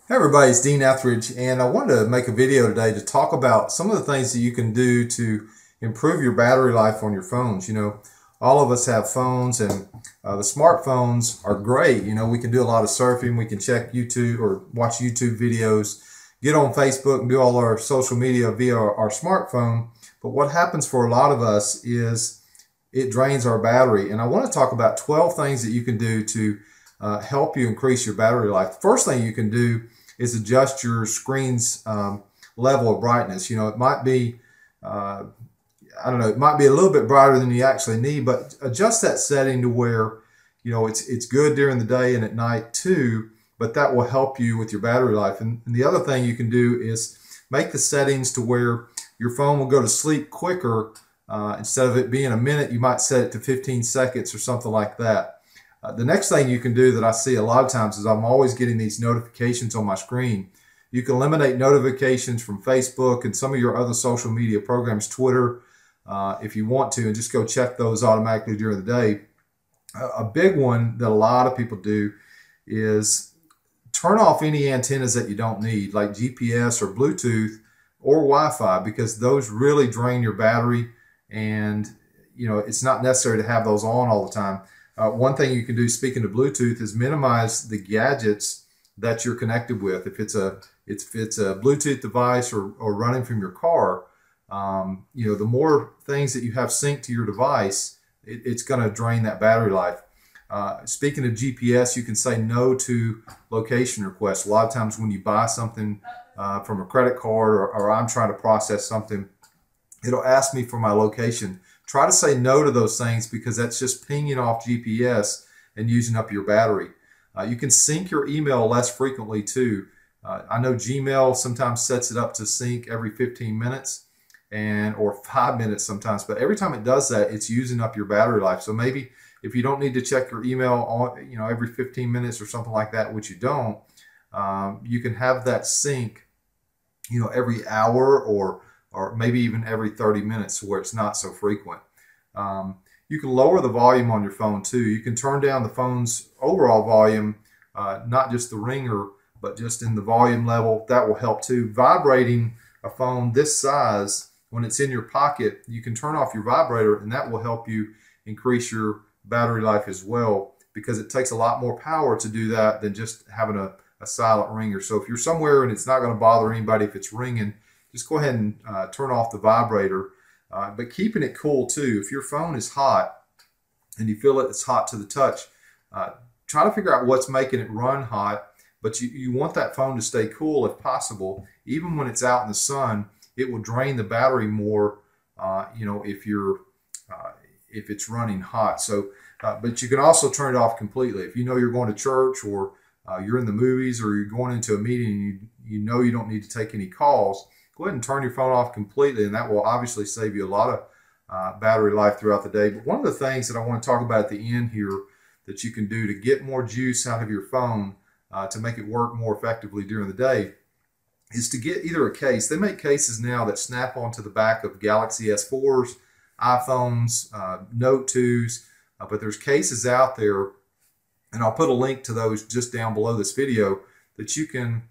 Hey everybody, it's Dean Ethridge, and I wanted to make a video today to talk about some of the things that you can do to improve your battery life on your phones. All of us have phones, and the smartphones are great. We can do a lot of surfing, we can check YouTube or watch YouTube videos, get on Facebook and do all our social media via our smartphone. But what happens for a lot of us is it drains our battery. And I want to talk about 12 things that you can do to help you increase your battery life. The first thing you can do is adjust your screen's level of brightness. It might be, I don't know, it might be a little bit brighter than you actually need, but adjust that setting to where, it's good during the day and at night too, but that will help you with your battery life. And the other thing you can do is make the settings to where your phone will go to sleep quicker. Instead of it being a minute, you might set it to 15 seconds or something like that. The next thing you can do that I see a lot of times is I'm always getting these notifications on my screen. You can eliminate notifications from Facebook and some of your other social media programs, Twitter, if you want to, and just go check those automatically during the day. A big one that a lot of people do is turn off any antennas that you don't need, like GPS or Bluetooth or Wi-Fi, because those really drain your battery, and it's not necessary to have those on all the time. One thing you can do, speaking of Bluetooth, is minimize the gadgets that you're connected with. If it's a Bluetooth device or running from your car, the more things that you have synced to your device, it's going to drain that battery life. Speaking of GPS, you can say no to location requests. A lot of times when you buy something from a credit card, or I'm trying to process something, it'll ask me for my location. Try to say no to those things, because that's just pinging off GPS and using up your battery. You can sync your email less frequently too. I know Gmail sometimes sets it up to sync every 15 minutes or 5 minutes sometimes, but every time it does that, it's using up your battery life. So maybe if you don't need to check your email every 15 minutes or something like that, which you don't, you can have that sync every hour or maybe even every 30 minutes, where it's not so frequent. You can lower the volume on your phone too. You can turn down the phone's overall volume, not just the ringer, but just in the volume level. That will help too. Vibrating a phone this size, when it's in your pocket, you can turn off your vibrator, and that will help you increase your battery life as well, because it takes a lot more power to do that than just having a silent ringer. So if you're somewhere and it's not going to bother anybody if it's ringing, just go ahead and turn off the vibrator, but keeping it cool too. If your phone is hot and you feel it's hot to the touch, try to figure out what's making it run hot, but you want that phone to stay cool if possible. Even when it's out in the sun, it will drain the battery more, if it's running hot. So, but you can also turn it off completely. If you're going to church, or you're in the movies, or you're going into a meeting and you don't need to take any calls, go ahead and turn your phone off completely, and that will obviously save you a lot of battery life throughout the day. But one of the things that I want to talk about at the end here that you can do to get more juice out of your phone to make it work more effectively during the day is to get either a case. They make cases now that snap onto the back of Galaxy S4s, iPhones, Note 2s, but there's cases out there, and I'll put a link to those just down below this video, that you can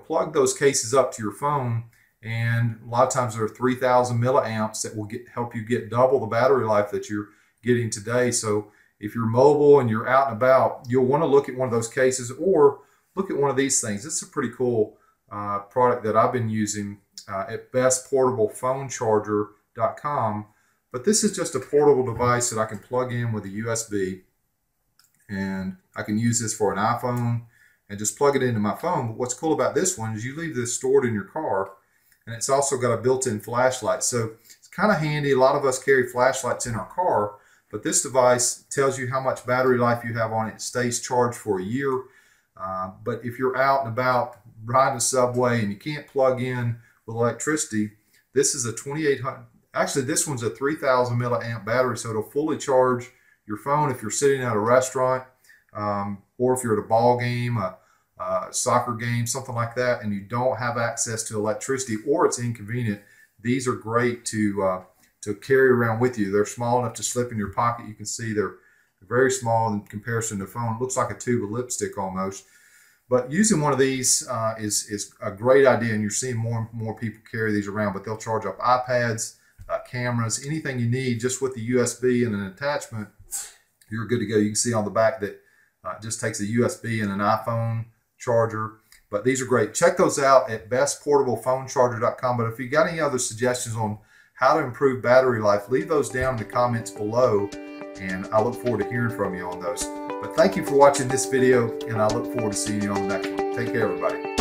plug those cases up to your phone. And a lot of times there are 3,000 milliamps that will help you get double the battery life that you're getting today. So if you're mobile and you're out and about, you'll want to look at one of those cases, or look at one of these things. This is a pretty cool product that I've been using at bestportablephonecharger.com. But this is just a portable device that I can plug in with a USB, and I can use this for an iPhone and just plug it into my phone. But what's cool about this one is you leave this stored in your car, and it's also got a built-in flashlight. So it's kind of handy. A lot of us carry flashlights in our car, but this device tells you how much battery life you have on it. It stays charged for a year. But if you're out and about riding a subway and you can't plug in with electricity, this is a 2800, actually this one's a 3,000 milliamp battery, so it'll fully charge your phone if you're sitting at a restaurant, or if you're at a ball game, a soccer game, something like that, and you don't have access to electricity, or it's inconvenient. These are great to carry around with you. They're small enough to slip in your pocket. You can see they're very small in comparison to the phone. It looks like a tube of lipstick almost. But using one of these is a great idea, and you're seeing more and more people carry these around. But they'll charge up iPads, cameras, anything you need just with the USB and an attachment. You're good to go. You can see on the back that it just takes a USB and an iPhone charger. But these are great. Check those out at bestportablephonecharger.com. But if you got any other suggestions on how to improve battery life, leave those down in the comments below, and I look forward to hearing from you on those. But thank you for watching this video, and I look forward to seeing you on the next one. Take care, everybody.